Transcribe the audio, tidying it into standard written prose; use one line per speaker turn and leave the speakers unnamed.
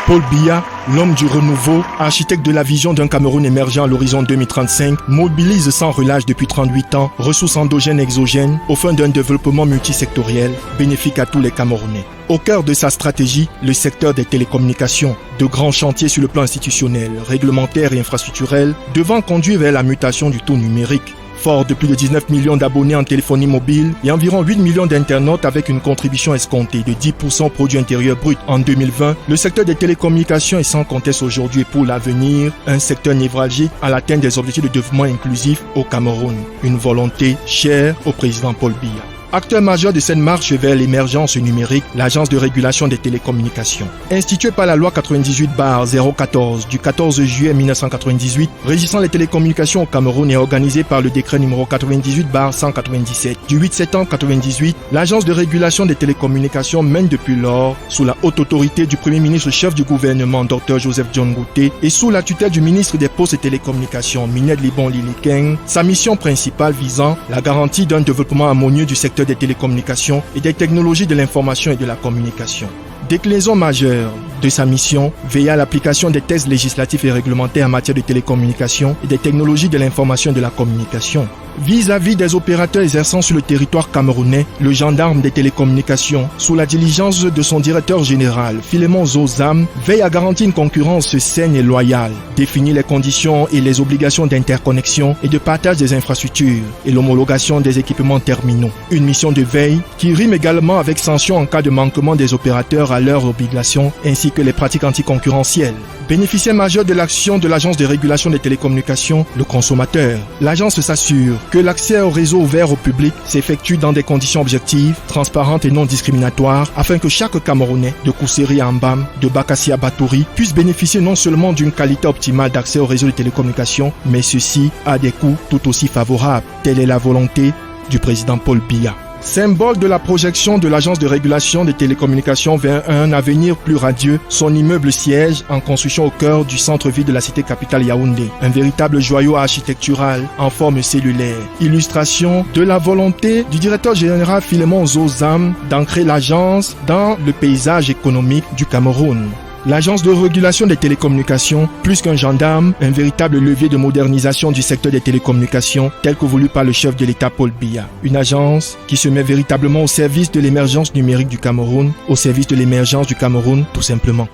Paul Biya, l'homme du renouveau, architecte de la vision d'un Cameroun émergent à l'horizon 2035, mobilise sans relâche depuis 38 ans ressources endogènes et exogènes au fin d'un développement multisectoriel bénéfique à tous les Camerounais. Au cœur de sa stratégie, le secteur des télécommunications, de grands chantiers sur le plan institutionnel, réglementaire et infrastructurel, devant conduire vers la mutation du tout numérique. Fort de plus de 19 millions d'abonnés en téléphonie mobile et environ 8 millions d'internautes avec une contribution escomptée de 10% au produit intérieur brut en 2020, le secteur des télécommunications est sans conteste aujourd'hui et pour l'avenir un secteur névralgique à l'atteinte des objectifs de développement inclusif au Cameroun. Une volonté chère au président Paul Biya. Acteur majeur de cette marche vers l'émergence numérique, l'Agence de régulation des télécommunications. Instituée par la loi 98/014 du 14 juillet 1998, régissant les télécommunications au Cameroun et organisée par le décret numéro 98/197 du 8 septembre 98, l'Agence de régulation des télécommunications mène depuis lors, sous la haute autorité du Premier ministre chef du gouvernement Dr Joseph John Ngouté et sous la tutelle du ministre des Postes et Télécommunications Mined Libon Lilikeng, sa mission principale visant la garantie d'un développement harmonieux du secteur des télécommunications et des technologies de l'information et de la communication. Déclinaison majeure de sa mission, veiller à l'application des textes législatifs et réglementaires en matière de télécommunications et des technologies de l'information et de la communication. Vis-à-vis des opérateurs exerçant sur le territoire camerounais, le gendarme des télécommunications, sous la diligence de son directeur général, Philémon Zozam, veille à garantir une concurrence saine et loyale, définir les conditions et les obligations d'interconnexion et de partage des infrastructures et l'homologation des équipements terminaux. Une mission de veille qui rime également avec sanction en cas de manquement des opérateurs à leurs obligations ainsi que les pratiques anticoncurrentielles. Bénéficiaire majeur de l'action de l'Agence de régulation des télécommunications, le consommateur. L'agence s'assure que l'accès au réseau ouvert au public s'effectue dans des conditions objectives, transparentes et non discriminatoires afin que chaque Camerounais, de Kousseri à Mbam, de Bakassi à Batouri, puisse bénéficier non seulement d'une qualité optimale d'accès au réseau de télécommunications, mais ceci à des coûts tout aussi favorables. Telle est la volonté du président Paul Biya. Symbole de la projection de l'Agence de régulation des télécommunications vers un avenir plus radieux, son immeuble siège en construction au cœur du centre-ville de la cité capitale Yaoundé. Un véritable joyau architectural en forme cellulaire. Illustration de la volonté du directeur général Philémon Zozam d'ancrer l'agence dans le paysage économique du Cameroun. L'Agence de régulation des télécommunications, plus qu'un gendarme, un véritable levier de modernisation du secteur des télécommunications, tel que voulu par le chef de l'État Paul Biya. Une agence qui se met véritablement au service de l'émergence numérique du Cameroun, au service de l'émergence du Cameroun, tout simplement.